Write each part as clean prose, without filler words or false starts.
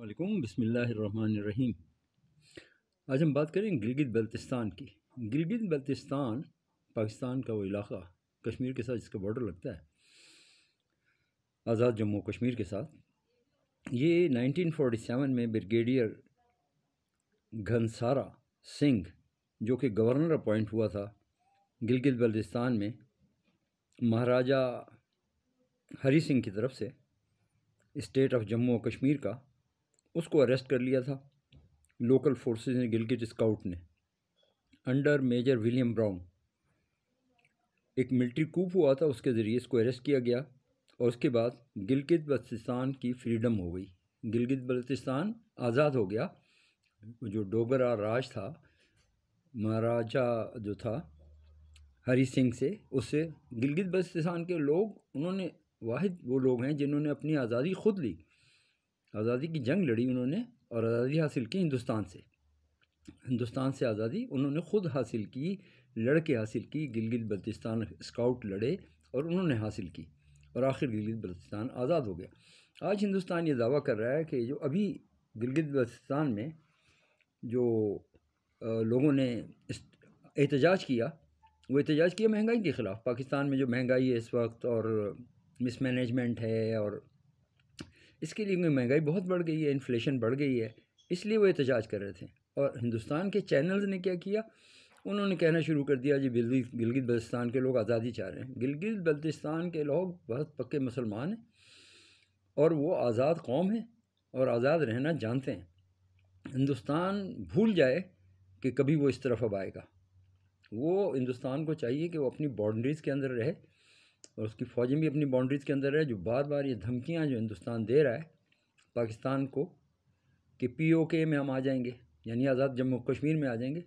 وعلیکم بسم اللہ الرحمن الرحیم۔ آج ہم بات کریں گلگت بلتستان کی۔ گلگت بلتستان پاکستان کا وہ علاقہ کشمیر کے ساتھ جس کا بارڈر لگتا ہے آزاد جموں و کشمیر کے ساتھ، یہ 1947 میں بریگیڈیئر گھنسارا سنگھ جو کہ گورنر اپوائنٹ ہوا تھا گلگت بلتستان میں مہاراجہ ہری سنگھ کی طرف سے اسٹیٹ آف جموں و کشمیر کا، اس کو اریسٹ کر لیا تھا لوکل فورسز نے، گلگت اسکاؤٹ نے انڈر میجر ولیم براؤن۔ ایک ملٹری کوپ ہوا تھا، اس کے ذریعے اس کو اریسٹ کیا گیا اور اس کے بعد گلگت بلتستان کی فریڈم ہو گئی، گلگت بلتستان آزاد ہو گیا۔ جو ڈوگرا راج تھا، مہاراجہ جو تھا ہری سنگھ سے، اس سے گلگت بلتستان کے لوگ، انہوں نے واحد وہ لوگ ہیں جنہوں نے اپنی آزادی خود لی، آزادی کی جنگ لڑی انہوں نے اور آزادی حاصل کی ہندوستان سے آزادی انہوں نے خود حاصل کی، لڑ کے حاصل کی۔ گلگت بلتستان اسکاؤٹ لڑے اور انہوں نے حاصل کی اور آخر گلگت بلتستان آزاد ہو گیا۔ آج ہندوستان یہ دعویٰ کر رہا ہے کہ جو ابھی گلگت بلتستان میں جو لوگوں نے احتجاج کیا، وہ احتجاج کیا مہنگائی کے خلاف۔ پاکستان میں جو مہنگائی ہے اس وقت اور مس مینجمنٹ ہے، اور اس کے لیے مہنگائی بہت بڑھ گئی ہے، انفلیشن بڑھ گئی ہے، اس لیے وہ احتجاج کر رہے تھے۔ اور ہندوستان کے چینلز نے کیا کیا، انہوں نے کہنا شروع کر دیا جی گلگت بلتستان کے لوگ آزادی چاہ رہے ہیں۔ گلگت بلتستان کے لوگ بہت پکے مسلمان ہیں اور وہ آزاد قوم ہیں اور آزاد رہنا جانتے ہیں۔ ہندوستان بھول جائے کہ کبھی وہ اس طرف اب آئے گا۔ وہ ہندوستان کو چاہیے کہ وہ اپنی باؤنڈریز کے اندر رہے اور اس کی فوجیں بھی اپنی باؤنڈریز کے اندر رہے۔ جو بار بار یہ دھمکیاں جو ہندوستان دے رہا ہے پاکستان کو کہ POK میں ہم آ جائیں گے، یعنی آزاد جموں کشمیر میں آ جائیں گے،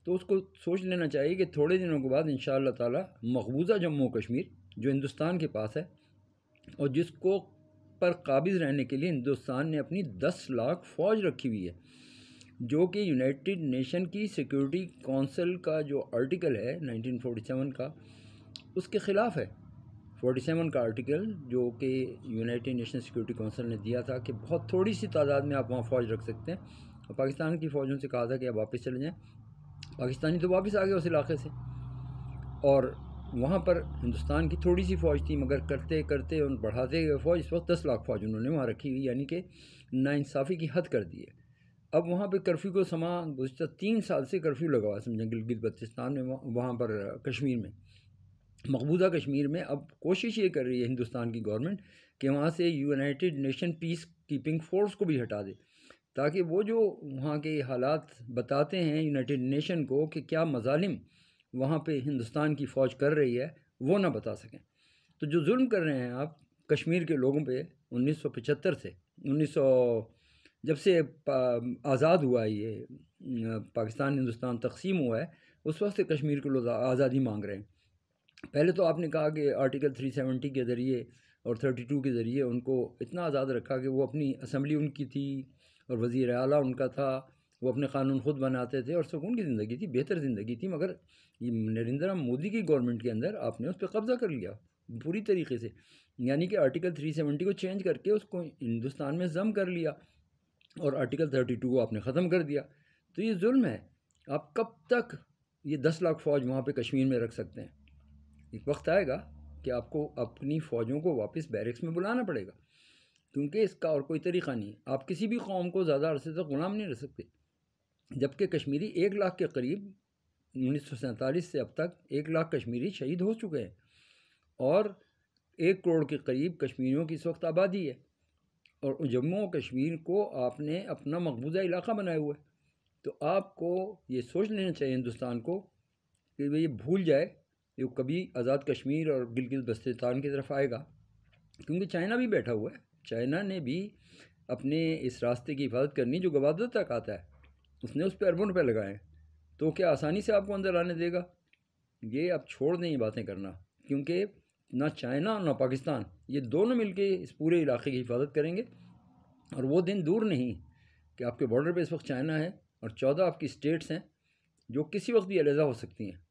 تو اس کو سوچ لینا چاہیے کہ تھوڑے دنوں کے بعد انشاءاللہ تعالی مقبوضہ جموں کشمیر جو ہندوستان کے پاس ہے اور جس کو پر قابض رہنے کے لیے ہندوستان نے اپنی 10 لاکھ فوج رکھی ہوئی ہے، جو کہ یونائٹڈ نیشن کی سیکیورٹی کونسل کا جو آرٹیکل ہے 1947 کا، اس کے خلاف ہے۔ 47 کا آرٹیکل جو کہ یونائٹڈ نیشن سیکیورٹی کونسل نے دیا تھا کہ بہت تھوڑی سی تعداد میں آپ وہاں فوج رکھ سکتے ہیں، اور پاکستان کی فوجوں سے کہا تھا کہ آپ واپس چلے جائیں۔ پاکستانی تو واپس آ گئے اس علاقے سے، اور وہاں پر ہندوستان کی تھوڑی سی فوج تھی، مگر کرتے کرتے ان بڑھاتے گئے فوج، اس وقت 10 لاکھ فوج انہوں نے وہاں رکھی ہوئی، یعنی کہ ناانصافی کی حد کر دی ہے۔ اب وہاں پہ کرفیو کو گزشتہ 3 سال سے کرفیو لگا ہوا ہے، سمجھیں گلگت بلتستان میں، وہاں پر کشمیر میں، مقبوضہ کشمیر میں۔ اب کوشش یہ کر رہی ہے ہندوستان کی گورنمنٹ کہ وہاں سے یونائٹڈ نیشن پیس کیپنگ فورس کو بھی ہٹا دے، تاکہ وہ جو وہاں کے حالات بتاتے ہیں یونائٹڈ نیشن کو کہ کیا مظالم وہاں پہ ہندوستان کی فوج کر رہی ہے، وہ نہ بتا سکیں۔ تو جو ظلم کر رہے ہیں آپ کشمیر کے لوگوں پہ 1975 سے، جب سے آزاد ہوا ہے، یہ پاکستان ہندوستان تقسیم ہوا ہے، اس وقت سے کشمیر کے لوگ آزادی مانگ رہے ہیں۔ پہلے تو آپ نے کہا کہ آرٹیکل 370 کے ذریعے اور 32 کے ذریعے ان کو اتنا آزاد رکھا کہ وہ اپنی اسمبلی ان کی تھی اور وزیر اعلیٰ ان کا تھا، وہ اپنے قانون خود بناتے تھے اور سکون کی زندگی تھی، بہتر زندگی تھی۔ مگر یہ نریندر مودی کی گورنمنٹ کے اندر آپ نے اس پہ قبضہ کر لیا پوری طریقے سے، یعنی کہ آرٹیکل 370 کو چینج کر کے اس کو ہندوستان میں ضم کر لیا اور آرٹیکل 32 کو آپ نے ختم کر دیا۔ تو یہ ظلم ہے۔ آپ کب تک یہ 10 لاکھ فوج وہاں پہ کشمیر میں رکھ سکتے ہیں؟ ایک وقت آئے گا کہ آپ کو اپنی فوجوں کو واپس بیرکس میں بلانا پڑے گا، کیونکہ اس کا اور کوئی طریقہ نہیں ہے۔ آپ کسی بھی قوم کو زیادہ عرصے تک غلام نہیں رکھ سکتے، جبکہ کشمیری 1 لاکھ کے قریب 1947 سے اب تک 1 لاکھ کشمیری شہید ہو چکے ہیں، اور 1 کروڑ کے قریب کشمیریوں کی اس وقت آبادی ہے، اور جموں و کشمیر کو آپ نے اپنا مقبوضہ علاقہ بنایا ہوا ہے۔ تو آپ کو یہ سوچ لینا چاہیے ہندوستان کو کہ یہ بھول جائے کہ وہ کبھی آزاد کشمیر اور گلگت بلتستان کی طرف آئے گا، کیونکہ چائنا بھی بیٹھا ہوا ہے۔ چائنا نے بھی اپنے اس راستے کی حفاظت کرنی جو گوادر تک آتا ہے، اس نے اس پہ اربوں روپے لگائے ہیں، تو کیا آسانی سے آپ کو اندر آنے دے گا؟ یہ آپ چھوڑ دیں یہ باتیں کرنا، کیونکہ نہ چائنا نہ پاکستان، یہ دونوں مل کے اس پورے علاقے کی حفاظت کریں گے، اور وہ دن دور نہیں کہ آپ کے بارڈر پہ اس وقت چائنا ہے اور 14 آپ کی اسٹیٹس ہیں جو کسی وقت بھی علیحدہ ہو سکتی ہیں۔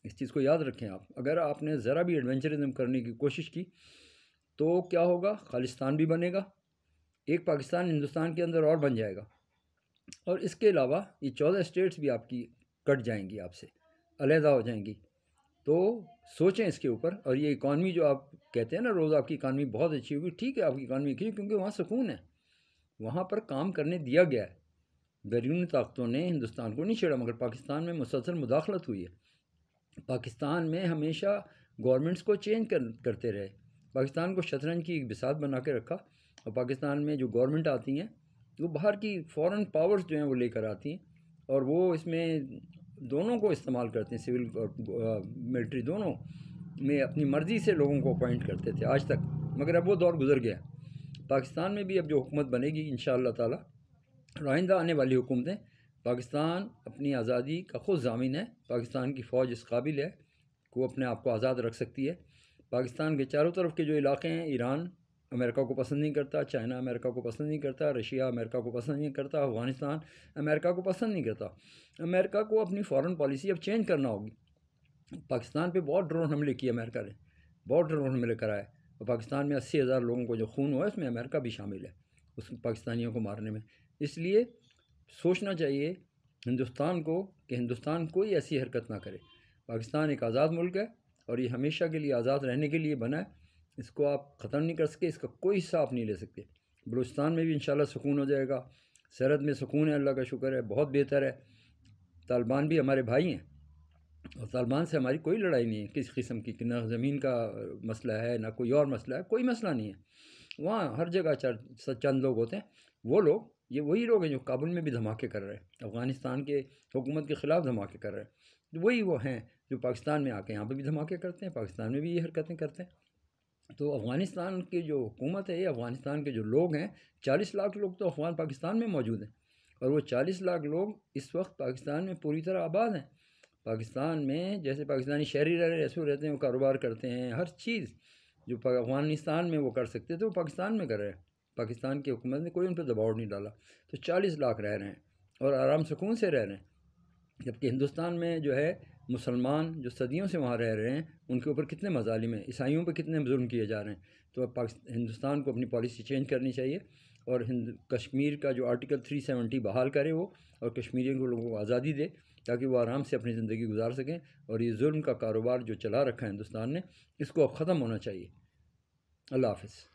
اس چیز کو یاد رکھیں آپ۔ اگر آپ نے ذرا بھی ایڈونچرزم کرنے کی کوشش کی تو کیا ہوگا؟ خالصتان بھی بنے گا ایک پاکستان ہندوستان کے اندر اور بن جائے گا، اور اس کے علاوہ یہ 14 اسٹیٹس بھی آپ کی کٹ جائیں گی، آپ سے علیحدہ ہو جائیں گی۔ تو سوچیں اس کے اوپر۔ اور یہ اکانومی جو آپ کہتے ہیں نا روز آپ کی اکانومی بہت اچھی ہوگی، ٹھیک ہے آپ کی اکانومی اچھی، کیونکہ وہاں سکون ہے، وہاں پر کام کرنے دیا گیا ہے۔ بیرونی طاقتوں نے ہندوستان کو نہیں چھیڑا، مگر پاکستان میں مسلسل مداخلت ہوئی ہے۔ پاکستان میں ہمیشہ گورنمنٹس کو چینج کرتے رہے، پاکستان کو شطرنج کی ایک بساط بنا کے رکھا، اور پاکستان میں جو گورنمنٹ آتی ہیں وہ باہر کی فورن پاورز جو ہیں وہ لے کر آتی ہیں، اور وہ اس میں دونوں کو استعمال کرتے ہیں، سول اور ملٹری دونوں میں اپنی مرضی سے لوگوں کو اپوائنٹ کرتے تھے آج تک، مگر اب وہ دور گزر گیا۔ پاکستان میں بھی اب جو حکومت بنے گی انشاءاللہ تعالی، آئندہ آنے والی حکومتیں، پاکستان اپنی آزادی کا خود ضامن ہے، پاکستان کی فوج اس قابل ہے کہ وہ اپنے آپ کو آزاد رکھ سکتی ہے۔ پاکستان کے چاروں طرف کے جو علاقے ہیں، ایران امریکہ کو پسند نہیں کرتا، چائنا امریکہ کو پسند نہیں کرتا، رشیا امریکہ کو پسند نہیں کرتا، افغانستان امریکہ کو پسند نہیں کرتا۔ امریکہ کو اپنی فارن پالیسی اب چینج کرنا ہوگی۔ پاکستان پہ بہت ڈرون حملے کیے امریکہ نے، بہت ڈرون حملے کرائے، اور پاکستان میں 80,000 لوگوں کو جو خون ہوا ہے اس میں امریکہ بھی شامل ہے اس پاکستانیوں کو مارنے میں۔ اس لیے سوچنا چاہیے ہندوستان کو کہ ہندوستان کوئی ایسی حرکت نہ کرے۔ پاکستان ایک آزاد ملک ہے، اور یہ ہمیشہ کے لیے آزاد رہنے کے لیے بنا ہے، اس کو آپ ختم نہیں کر سکتے، اس کا کوئی حصہ آپ نہیں لے سکتے۔ بلوچستان میں بھی انشاءاللہ سکون ہو جائے گا، سرحد میں سکون ہے، اللہ کا شکر ہے، بہت بہتر ہے۔ طالبان بھی ہمارے بھائی ہیں، اور طالبان سے ہماری کوئی لڑائی نہیں ہے کسی قسم کی، کہ نہ زمین کا مسئلہ ہے نہ کوئی اور مسئلہ ہے، کوئی مسئلہ نہیں ہے۔ وہاں ہر جگہ چند لوگ ہوتے ہیں، وہ لوگ یہ وہی لوگ ہیں جو کابل میں بھی دھماکے کر رہے ہیں، افغانستان کے حکومت کے خلاف دھماکے کر رہے ہیں، وہی وہ ہیں جو پاکستان میں آ کے یہاں پہ بھی دھماکے کرتے ہیں، پاکستان میں بھی یہ حرکتیں کرتے ہیں۔ تو افغانستان کی جو حکومت ہے، یہ افغانستان کے جو لوگ ہیں، 40 لاکھ لوگ تو افغان پاکستان میں موجود ہیں، اور وہ 40 لاکھ لوگ اس وقت پاکستان میں پوری طرح آباد ہیں۔ پاکستان میں جیسے پاکستانی شہری رہ رہے ہیں ایسے رہتے ہیں، وہ کاروبار کرتے ہیں، ہر چیز جو افغانستان میں وہ کر سکتے تھے وہ پاکستان میں کر رہے ہیں۔ پاکستان کی حکومت نے کوئی ان پہ دباؤ نہیں ڈالا، تو 40 لاکھ رہ رہے ہیں اور آرام سکون سے رہ رہے ہیں۔ جبکہ ہندوستان میں جو ہے مسلمان جو صدیوں سے وہاں رہ رہے ہیں، ان کے اوپر کتنے مظالم ہیں، عیسائیوں پہ کتنے ظلم کیے جا رہے ہیں۔ تو اب ہندوستان کو اپنی پالیسی چینج کرنی چاہیے، اور کشمیر کا جو آرٹیکل 370 بحال کرے وہ، اور کشمیریوں کو لوگوں کو آزادی دے تاکہ وہ آرام سے اپنی زندگی گزار سکیں، اور یہ ظلم کا کاروبار جو چلا رکھا ہے ہندوستان نے، اس کو اب ختم ہونا چاہیے۔ اللہ حافظ۔